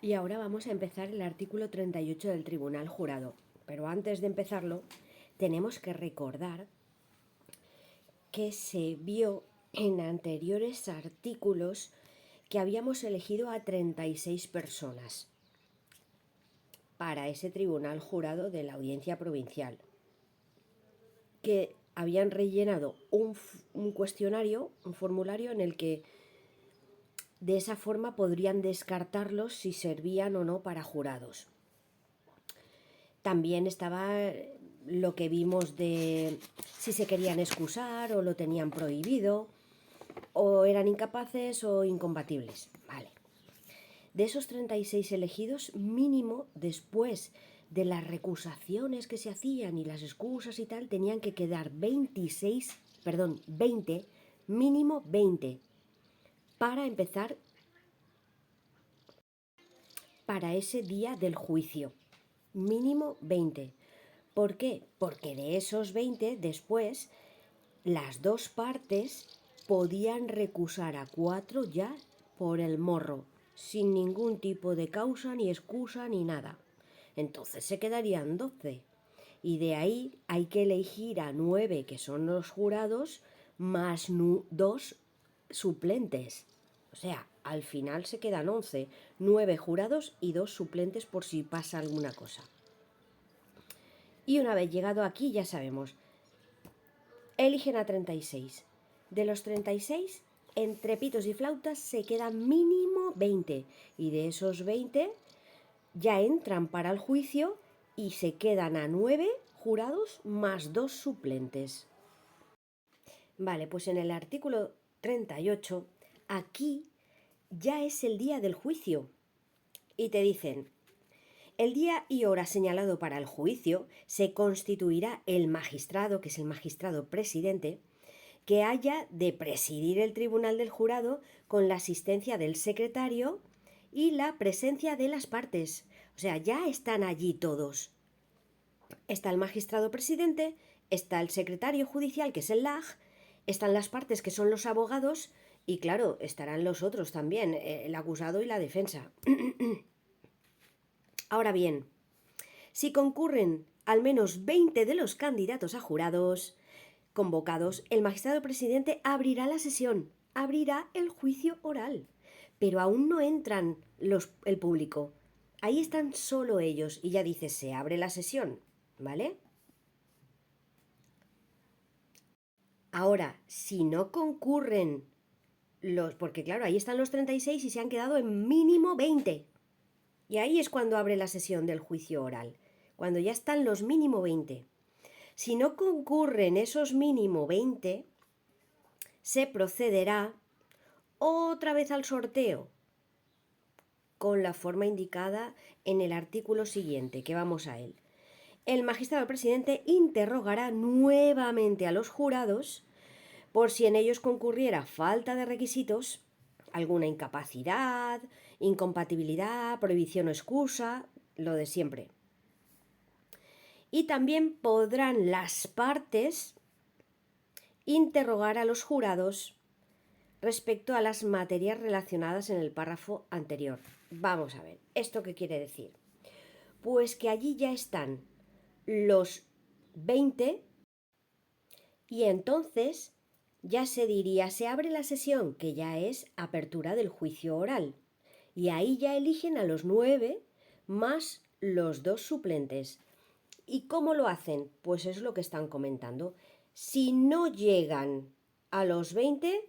Y ahora vamos a empezar el artículo 38 del Tribunal Jurado. Pero antes de empezarlo, tenemos que recordar que se vio en anteriores artículos que habíamos elegido a 36 personas para ese Tribunal Jurado de la Audiencia Provincial, que habían rellenado un cuestionario, un formulario en el que de esa forma podrían descartarlos si servían o no para jurados. También estaba lo que vimos de si se querían excusar o lo tenían prohibido, o eran incapaces o incompatibles. Vale. De esos 36 elegidos, mínimo después de las recusaciones que se hacían y las excusas y tal, tenían que quedar 20, mínimo 20, para empezar para ese día del juicio. Mínimo 20. ¿Por qué? Porque de esos 20, después, las dos partes podían recusar a 4 ya por el morro, sin ningún tipo de causa, ni excusa, ni nada. Entonces se quedarían 12. Y de ahí hay que elegir a 9, que son los jurados, más 2 suplentes. O sea, al final se quedan 11, 9 jurados y 2 suplentes por si pasa alguna cosa. Y una vez llegado aquí ya sabemos, eligen a 36. De los 36, entre pitos y flautas se quedan mínimo 20. Y de esos 20 ya entran para el juicio y se quedan a 9 jurados más 2 suplentes. Vale, pues en el artículo 38, aquí ya es el día del juicio. Y te dicen, el día y hora señalado para el juicio se constituirá el magistrado, que es el magistrado presidente, que haya de presidir el tribunal del jurado con la asistencia del secretario y la presencia de las partes. O sea, ya están allí todos. Está el magistrado presidente, está el secretario judicial, que es el LAJ, están las partes, que son los abogados, y claro, estarán los otros también, el acusado y la defensa. Ahora bien, si concurren al menos 20 de los candidatos a jurados convocados, el magistrado presidente abrirá la sesión, abrirá el juicio oral, pero aún no entran el público. Ahí están solo ellos y ya dice, se abre la sesión, ¿vale? Ahora, si no concurren porque claro, ahí están los 36 y se han quedado en mínimo 20. Y ahí es cuando abre la sesión del juicio oral, cuando ya están los mínimo 20. Si no concurren esos mínimo 20, se procederá otra vez al sorteo, con la forma indicada en el artículo siguiente, que vamos a él. El magistrado presidente interrogará nuevamente a los jurados por si en ellos concurriera falta de requisitos, alguna incapacidad, incompatibilidad, prohibición o excusa, lo de siempre. Y también podrán las partes interrogar a los jurados respecto a las materias relacionadas en el párrafo anterior. Vamos a ver, ¿esto qué quiere decir? Pues que allí ya están los 20 y entonces ya se diría, se abre la sesión, que ya es apertura del juicio oral. Y ahí ya eligen a los 9 más los 2 suplentes. ¿Y cómo lo hacen? Pues es lo que están comentando. Si no llegan a los 20,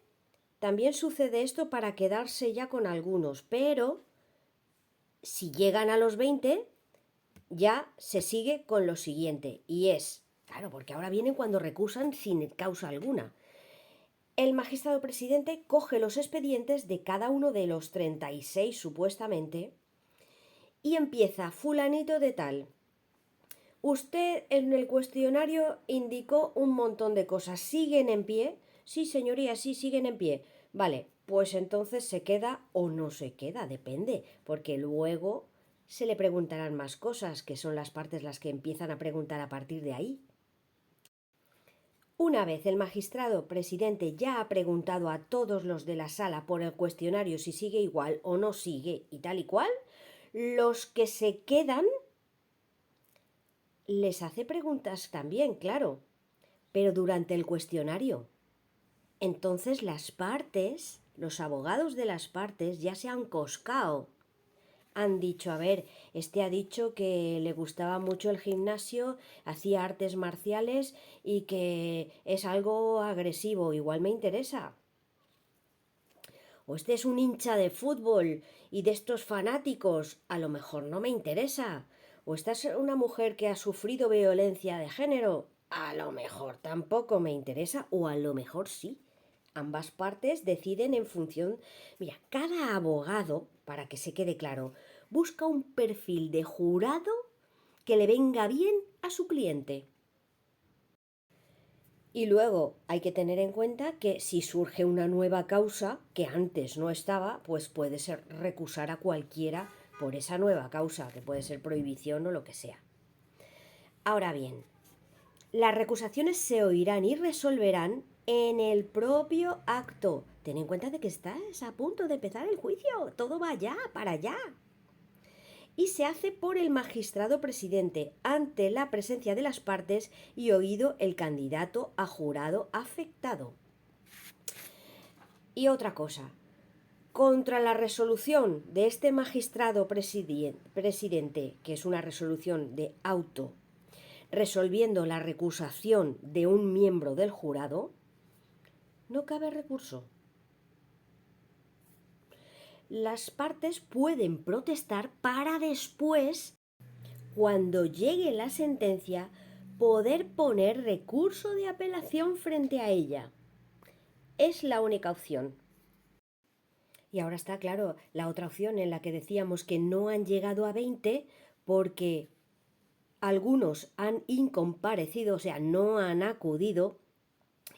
también sucede esto para quedarse ya con algunos, pero si llegan a los 20, ya se sigue con lo siguiente, y es, claro, porque ahora vienen cuando recusan sin causa alguna. El magistrado presidente coge los expedientes de cada uno de los 36 supuestamente y empieza, fulanito de tal. Usted en el cuestionario indicó un montón de cosas. ¿Siguen en pie? Sí, señoría, sí, siguen en pie. Vale, pues entonces se queda o no se queda, depende, porque luego se le preguntarán más cosas, que son las partes las que empiezan a preguntar a partir de ahí. Una vez el magistrado presidente ya ha preguntado a todos los de la sala por el cuestionario si sigue igual o no sigue y tal y cual, Los que se quedan les hace preguntas también, claro, pero durante el cuestionario. Entonces las partes, los abogados de las partes ya se han coscao. Han dicho, a ver, este ha dicho que le gustaba mucho el gimnasio, hacía artes marciales y que es algo agresivo, igual me interesa. O este es un hincha de fútbol y de estos fanáticos, a lo mejor no me interesa. O esta es una mujer que ha sufrido violencia de género, a lo mejor tampoco me interesa, o a lo mejor sí. Ambas partes deciden en función... Mira, cada abogado, para que se quede claro, busca un perfil de jurado que le venga bien a su cliente. Y luego hay que tener en cuenta que si surge una nueva causa que antes no estaba, pues puede ser recusar a cualquiera por esa nueva causa, que puede ser prohibición o lo que sea. Ahora bien, las recusaciones se oirán y resolverán en el propio acto. Ten en cuenta de que estás a punto de empezar el juicio, todo va ya, para allá. Y se hace por el magistrado presidente ante la presencia de las partes y oído el candidato a jurado afectado. Y otra cosa, contra la resolución de este magistrado presidente, que es una resolución de auto, resolviendo la recusación de un miembro del jurado, no cabe recurso. Las partes pueden protestar para después, cuando llegue la sentencia, poder poner recurso de apelación frente a ella. Es la única opción. Y ahora está claro la otra opción en la que decíamos que no han llegado a 20 porque algunos han incomparecido, o sea, no han acudido,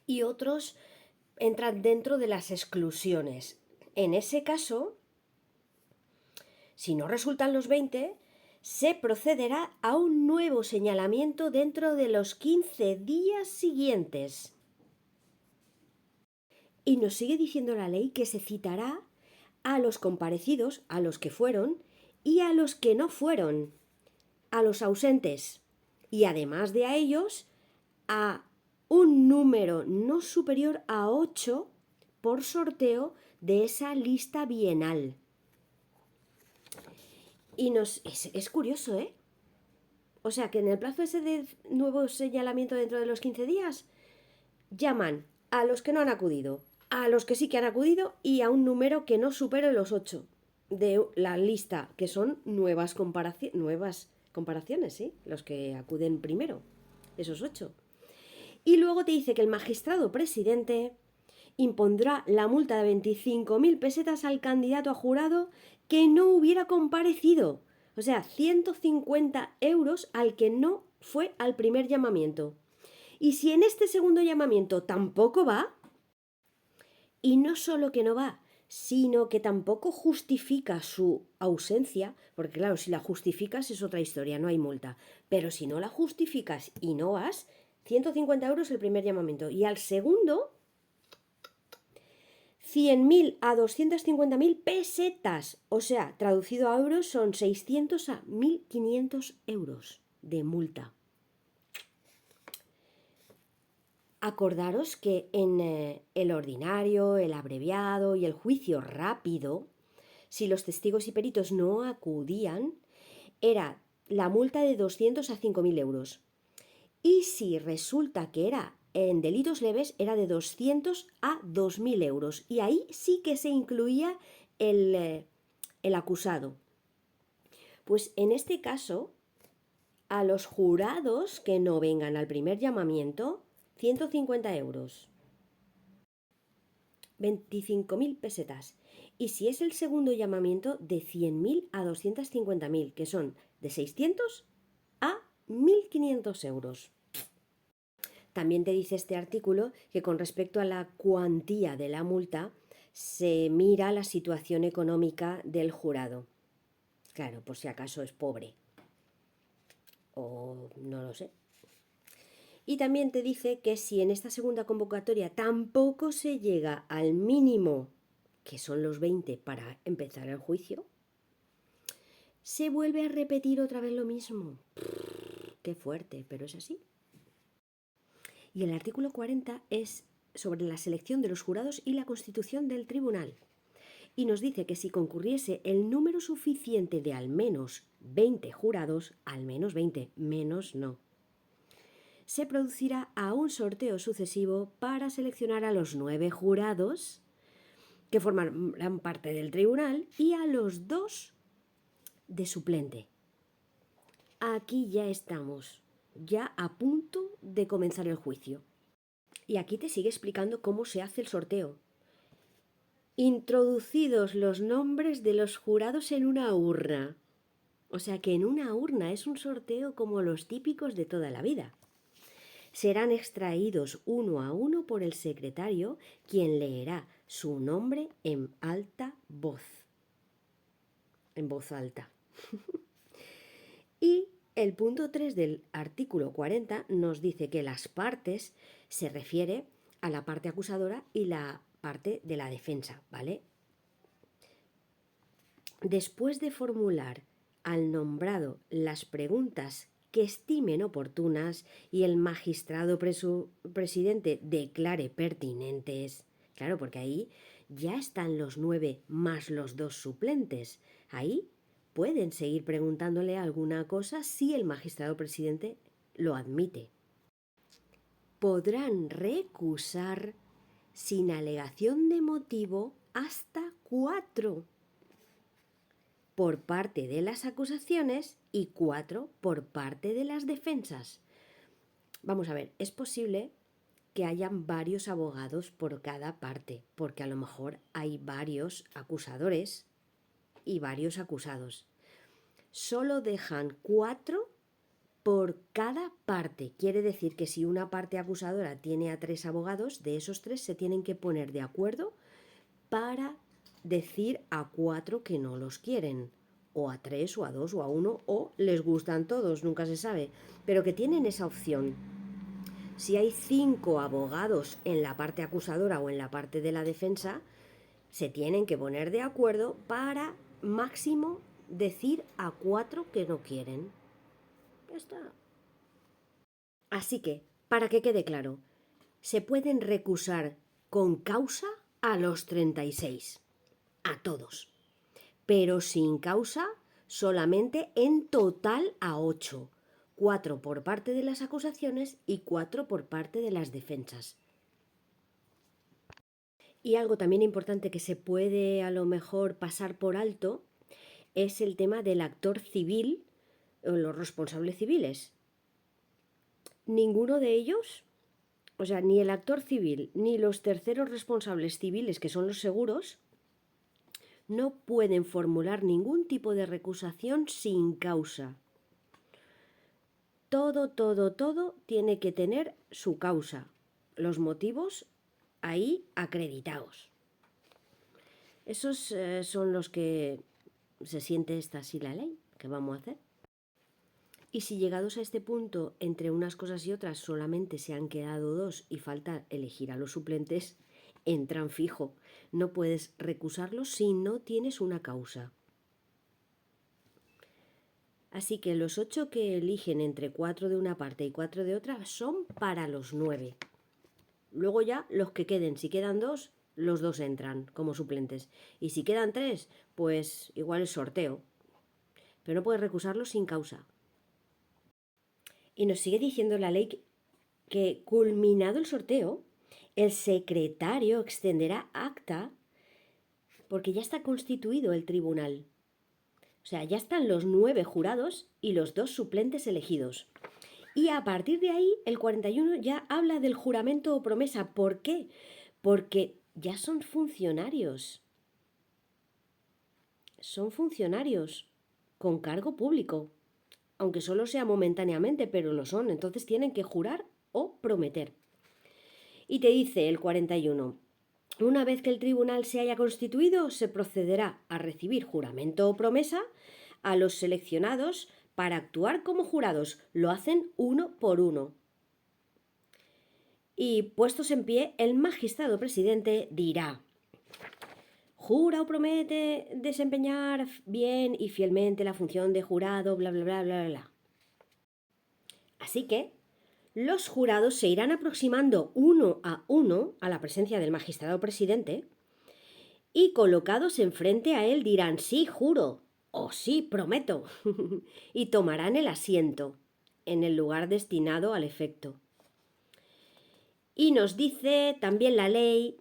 y otros entran dentro de las exclusiones. En ese caso, si no resultan los 20, se procederá a un nuevo señalamiento dentro de los 15 días siguientes. Y nos sigue diciendo la ley que se citará a los comparecidos, a los que fueron y a los que no fueron, a los ausentes, y además de a ellos, a un número no superior a 8 por sorteo de esa lista bienal. Y es curioso, ¿eh? O sea, que en el plazo ese de nuevo señalamiento dentro de los 15 días, llaman a los que no han acudido, a los que sí que han acudido y a un número que no supere los 8 de la lista, que son nuevas comparaciones, ¿sí? Los que acuden primero, esos 8. Y luego te dice que el magistrado presidente impondrá la multa de 25.000 pesetas al candidato a jurado que no hubiera comparecido. O sea, 150 euros al que no fue al primer llamamiento. Y si en este segundo llamamiento tampoco va, y no solo que no va, sino que tampoco justifica su ausencia, porque claro, si la justificas es otra historia, no hay multa, pero si no la justificas y no vas, 150 euros el primer llamamiento, y al segundo, 100.000 a 250.000 pesetas, o sea, traducido a euros son 600 a 1.500 euros de multa. Acordaros que en el ordinario, el abreviado y el juicio rápido, si los testigos y peritos no acudían, era la multa de 200 a 5.000 euros. Y si resulta que era en delitos leves, era de 200 a 2.000 euros. Y ahí sí que se incluía el acusado. Pues en este caso, a los jurados que no vengan al primer llamamiento, 150 euros, 25.000 pesetas. Y si es el segundo llamamiento, de 100.000 a 250.000, que son de 600 a 1.500 euros. También te dice este artículo que con respecto a la cuantía de la multa, se mira la situación económica del jurado. Claro, por si acaso es pobre. O no lo sé. Y también te dice que si en esta segunda convocatoria tampoco se llega al mínimo, que son los 20 para empezar el juicio, se vuelve a repetir otra vez lo mismo. Qué fuerte, pero es así. Y el artículo 40 es sobre la selección de los jurados y la constitución del tribunal. Y nos dice que si concurriese el número suficiente de al menos 20 jurados, al menos 20, menos no, se producirá a un sorteo sucesivo para seleccionar a los 9 jurados que formarán parte del tribunal y a los 2 de suplente. Aquí ya estamos, ya a punto de comenzar el juicio. Y aquí te sigue explicando cómo se hace el sorteo. Introducidos los nombres de los jurados en una urna. O sea que en una urna es un sorteo como los típicos de toda la vida. Serán extraídos uno a uno por el secretario, quien leerá su nombre en alta voz. En voz alta. Y el punto 3 del artículo 40 nos dice que las partes se refiere a la parte acusadora y la parte de la defensa, ¿vale? Después de formular al nombrado las preguntas que estimen oportunas y el magistrado presidente declare pertinentes, claro, porque ahí ya están los 9 más los 2 suplentes, ahí pueden seguir preguntándole alguna cosa si el magistrado presidente lo admite. Podrán recusar sin alegación de motivo hasta 4 por parte de las acusaciones y 4 por parte de las defensas. Vamos a ver, es posible que hayan varios abogados por cada parte, porque a lo mejor hay varios acusadores y varios acusados. Solo dejan 4 por cada parte. Quiere decir que si una parte acusadora tiene a 3 abogados, de esos 3 se tienen que poner de acuerdo para decir a 4 que no los quieren, o a 3 o a 2 o a 1, o les gustan todos, nunca se sabe, pero que tienen esa opción. Si hay 5 abogados en la parte acusadora o en la parte de la defensa, se tienen que poner de acuerdo para máximo decir a 4 que no quieren. Ya está. Así que, para que quede claro, se pueden recusar con causa a los 36, a todos, pero sin causa solamente en total a 8, 4 por parte de las acusaciones y 4 por parte de las defensas. Y algo también importante que se puede a lo mejor pasar por alto es el tema del actor civil o los responsables civiles. Ninguno de ellos, o sea, ni el actor civil ni los terceros responsables civiles, que son los seguros, no pueden formular ningún tipo de recusación sin causa. Todo tiene que tener su causa. Los motivos ahí acreditados. Esos son los que se siente esta así la ley. ¿Qué vamos a hacer? Y si llegados a este punto, entre unas cosas y otras, solamente se han quedado 2 y falta elegir a los suplentes, entran fijo. No puedes recusarlos si no tienes una causa. Así que los 8 que eligen entre 4 de una parte y 4 de otra son para los 9. Luego ya los que queden, si quedan 2, los 2 entran como suplentes. Y si quedan 3, pues igual es sorteo. Pero no puedes recusarlos sin causa. Y nos sigue diciendo la ley que culminado el sorteo, el secretario extenderá acta porque ya está constituido el tribunal. O sea, ya están los 9 jurados y los 2 suplentes elegidos. Y a partir de ahí, el 41 ya habla del juramento o promesa. ¿Por qué? Porque ya son funcionarios. Son funcionarios con cargo público. Aunque solo sea momentáneamente, pero lo son. Entonces tienen que jurar o prometer. Y te dice el 41, una vez que el tribunal se haya constituido, se procederá a recibir juramento o promesa a los seleccionados para actuar como jurados. Lo hacen uno por uno. Y puestos en pie, el magistrado presidente dirá: jura o promete desempeñar bien y fielmente la función de jurado, bla, bla, bla, bla, bla. Así que los jurados se irán aproximando uno a la presencia del magistrado presidente y colocados enfrente a él dirán sí, juro o sí, prometo y tomarán el asiento en el lugar destinado al efecto. Y nos dice también la ley,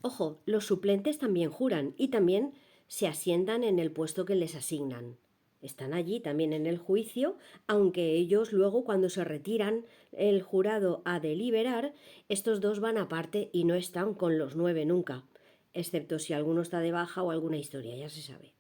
ojo, los suplentes también juran y también se asientan en el puesto que les asignan. Están allí también en el juicio, aunque ellos luego cuando se retiran el jurado a deliberar, estos dos van aparte y no están con los 9 nunca, excepto si alguno está de baja o alguna historia, ya se sabe.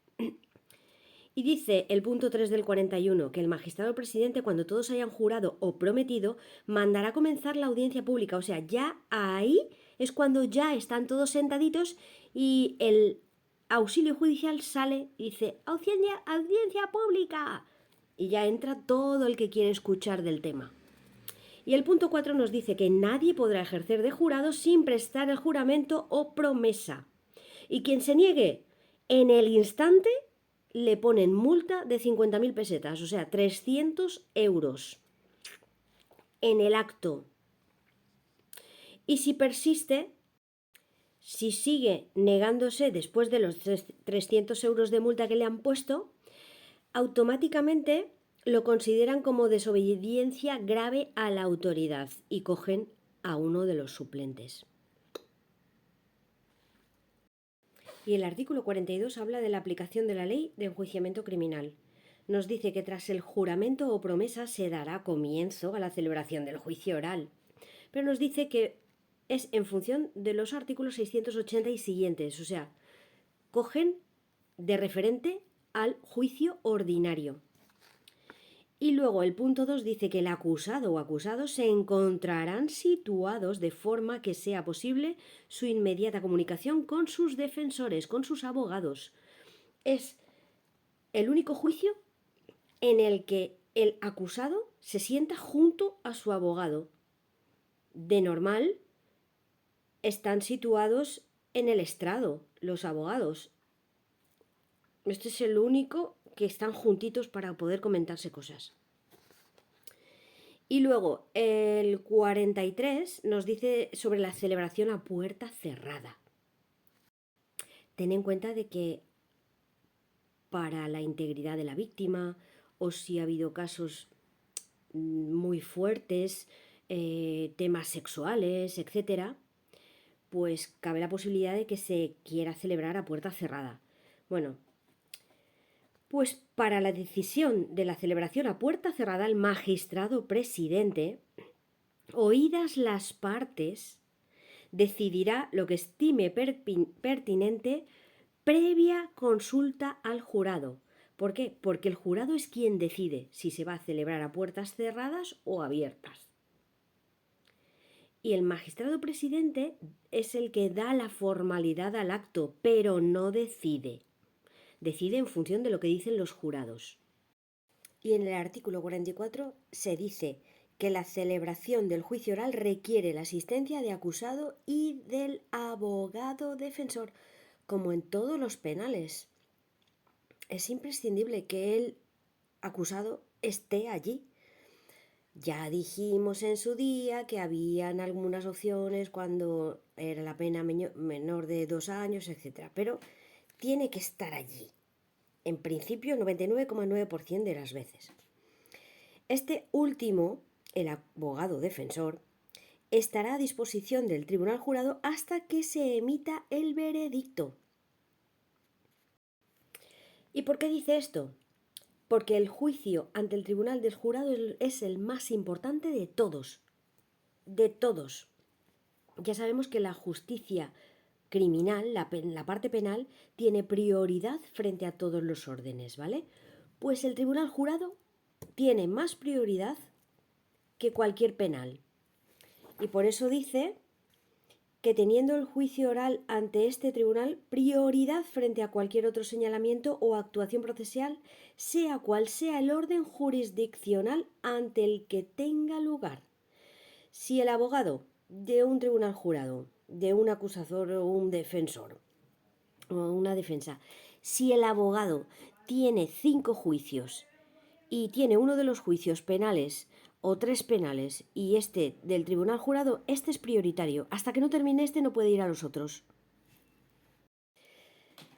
Y dice el punto 3 del 41 que el magistrado presidente, cuando todos hayan jurado o prometido, mandará comenzar la audiencia pública. O sea, ya ahí es cuando ya están todos sentaditos y el auxilio judicial sale y dice audiencia pública. Y ya entra todo el que quiere escuchar del tema. Y el punto 4 nos dice que nadie podrá ejercer de jurado sin prestar el juramento o promesa. Y quien se niegue en el instante le ponen multa de 50.000 pesetas, o sea, 300 euros en el acto. Y si persiste, si sigue negándose después de los 300 euros de multa que le han puesto, automáticamente lo consideran como desobediencia grave a la autoridad y cogen a uno de los suplentes. Y el artículo 42 habla de la aplicación de la ley de enjuiciamiento criminal. Nos dice que tras el juramento o promesa se dará comienzo a la celebración del juicio oral. Pero nos dice que es en función de los artículos 680 y siguientes, o sea, cogen de referente al juicio ordinario. Y luego el punto 2 dice que el acusado o acusados se encontrarán situados de forma que sea posible su inmediata comunicación con sus defensores, con sus abogados. Es el único juicio en el que el acusado se sienta junto a su abogado. De normal, están situados en el estrado los abogados. Este es el único que están juntitos para poder comentarse cosas. Y luego el 43 nos dice sobre la celebración a puerta cerrada. Ten en cuenta de que para la integridad de la víctima o si ha habido casos muy fuertes, temas sexuales, etcétera, pues cabe la posibilidad de que se quiera celebrar a puerta cerrada. Bueno, pues para la decisión de la celebración a puerta cerrada, el magistrado presidente, oídas las partes, decidirá lo que estime pertinente previa consulta al jurado. ¿Por qué? Porque el jurado es quien decide si se va a celebrar a puertas cerradas o abiertas. Y el magistrado presidente es el que da la formalidad al acto, pero no decide. Decide en función de lo que dicen los jurados. Y en el artículo 44 se dice que la celebración del juicio oral requiere la asistencia de acusado y del abogado defensor, como en todos los penales. Es imprescindible que el acusado esté allí. Ya dijimos en su día que habían algunas opciones cuando era la pena menor de 2 años, etc. Pero tiene que estar allí. En principio, 99,9% de las veces. Este último, el abogado defensor, estará a disposición del tribunal jurado hasta que se emita el veredicto. ¿Y por qué dice esto? Porque el juicio ante el tribunal del jurado es el más importante de todos. De todos. Ya sabemos que la justicia criminal, la parte penal, tiene prioridad frente a todos los órdenes, ¿vale? Pues el tribunal jurado tiene más prioridad que cualquier penal. Y por eso dice que teniendo el juicio oral ante este tribunal prioridad frente a cualquier otro señalamiento o actuación procesal, sea cual sea el orden jurisdiccional ante el que tenga lugar. Si el abogado de un tribunal jurado, de un acusador o un defensor, una defensa. Si el abogado tiene 5 juicios y tiene uno de los juicios penales o 3 penales y este del tribunal jurado, este es prioritario. Hasta que no termine este no puede ir a los otros.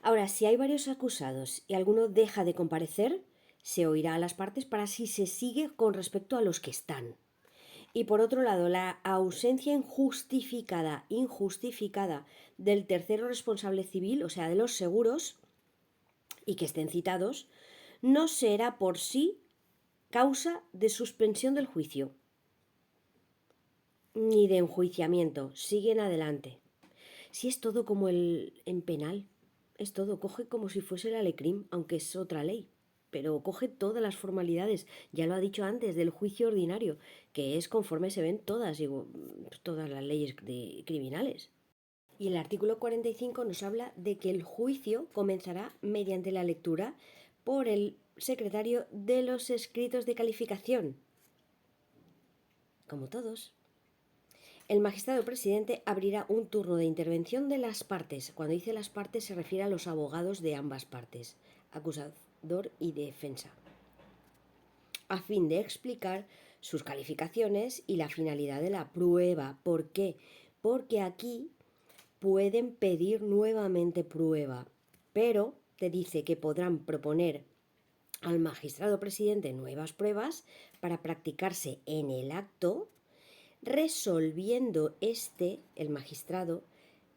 Ahora, si hay varios acusados y alguno deja de comparecer, se oirá a las partes para si se sigue con respecto a los que están. Y por otro lado, la ausencia injustificada del tercero responsable civil, o sea, de los seguros, y que estén citados, no será por sí causa de suspensión del juicio ni de enjuiciamiento. Siguen adelante. Si es todo como en penal, es todo, coge como si fuese la Lecrim, aunque es otra ley, pero coge todas las formalidades, ya lo ha dicho antes, del juicio ordinario, que es conforme se ven todas las leyes criminales. Y el artículo 45 nos habla de que el juicio comenzará mediante la lectura por el secretario de los escritos de calificación, como todos. El magistrado presidente abrirá un turno de intervención de las partes. Cuando dice las partes se refiere a los abogados de ambas partes, acusador y defensa, a fin de explicar sus calificaciones y la finalidad de la prueba. ¿Por qué? Porque aquí pueden pedir nuevamente prueba, pero te dice que podrán proponer al magistrado presidente nuevas pruebas para practicarse en el acto, resolviendo el magistrado,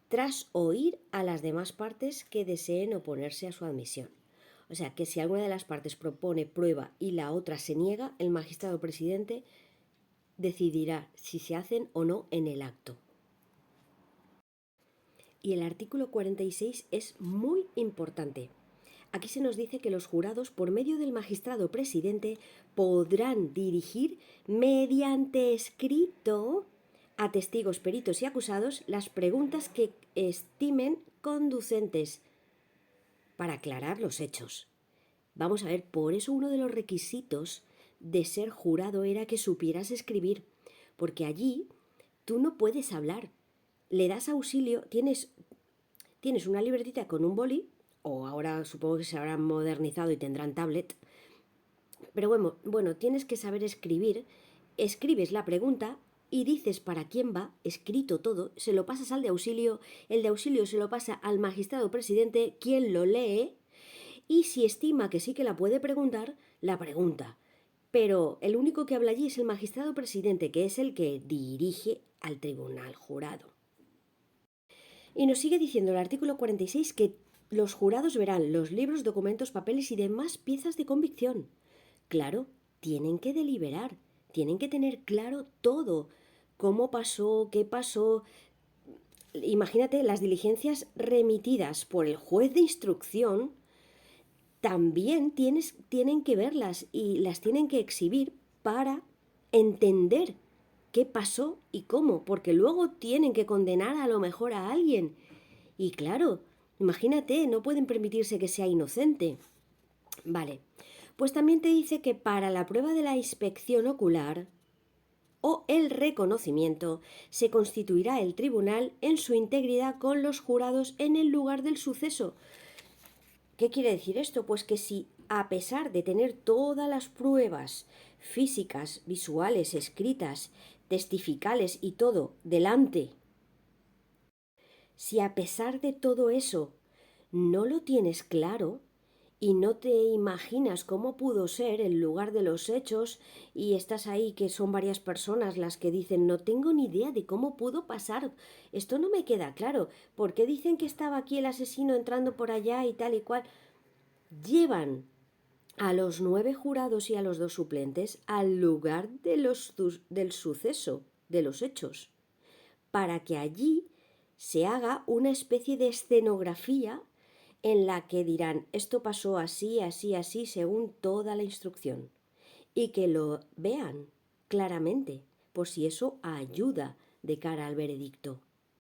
tras oír a las demás partes que deseen oponerse a su admisión. O sea, que si alguna de las partes propone prueba y la otra se niega, el magistrado presidente decidirá si se hacen o no en el acto. Y el artículo 46 es muy importante. Aquí se nos dice que los jurados, por medio del magistrado presidente, podrán dirigir mediante escrito a testigos, peritos y acusados las preguntas que estimen conducentes para aclarar los hechos. Vamos a ver, por eso uno de los requisitos de ser jurado era que supieras escribir, porque allí tú no puedes hablar. Le das auxilio, tienes una libretita con un boli, o ahora supongo que se habrán modernizado y tendrán tablet, pero bueno, tienes que saber escribir, escribes la pregunta y dices para quién va, escrito todo, se lo pasas al de auxilio, el de auxilio se lo pasa al magistrado presidente, quien lo lee, y si estima que sí que la puede preguntar, la pregunta. Pero el único que habla allí es el magistrado presidente, que es el que dirige al tribunal jurado. Y nos sigue diciendo el artículo 46 que los jurados verán los libros, documentos, papeles y demás piezas de convicción. Claro, tienen que deliberar, tienen que tener claro todo, cómo pasó, qué pasó. Imagínate, las diligencias remitidas por el juez de instrucción también tienen que verlas y las tienen que exhibir para entender qué pasó y cómo, porque luego tienen que condenar a lo mejor a alguien. Y claro, imagínate, no pueden permitirse que sea inocente. Vale, pues también te dice que para la prueba de la inspección ocular o el reconocimiento se constituirá el tribunal en su integridad con los jurados en el lugar del suceso. ¿Qué quiere decir esto? Pues que si, a pesar de tener todas las pruebas físicas, visuales, escritas, testificales y todo delante, si a pesar de todo eso no lo tienes claro y no te imaginas cómo pudo ser el lugar de los hechos y estás ahí que son varias personas las que dicen no tengo ni idea de cómo pudo pasar, esto no me queda claro, ¿por qué dicen que estaba aquí el asesino entrando por allá y tal y cual? Llevan a los 9 jurados y a los 2 suplentes al lugar del suceso, de los hechos, para que allí se haga una especie de escenografía en la que dirán esto pasó así, así, así, según toda la instrucción, y que lo vean claramente, por si eso ayuda de cara al veredicto.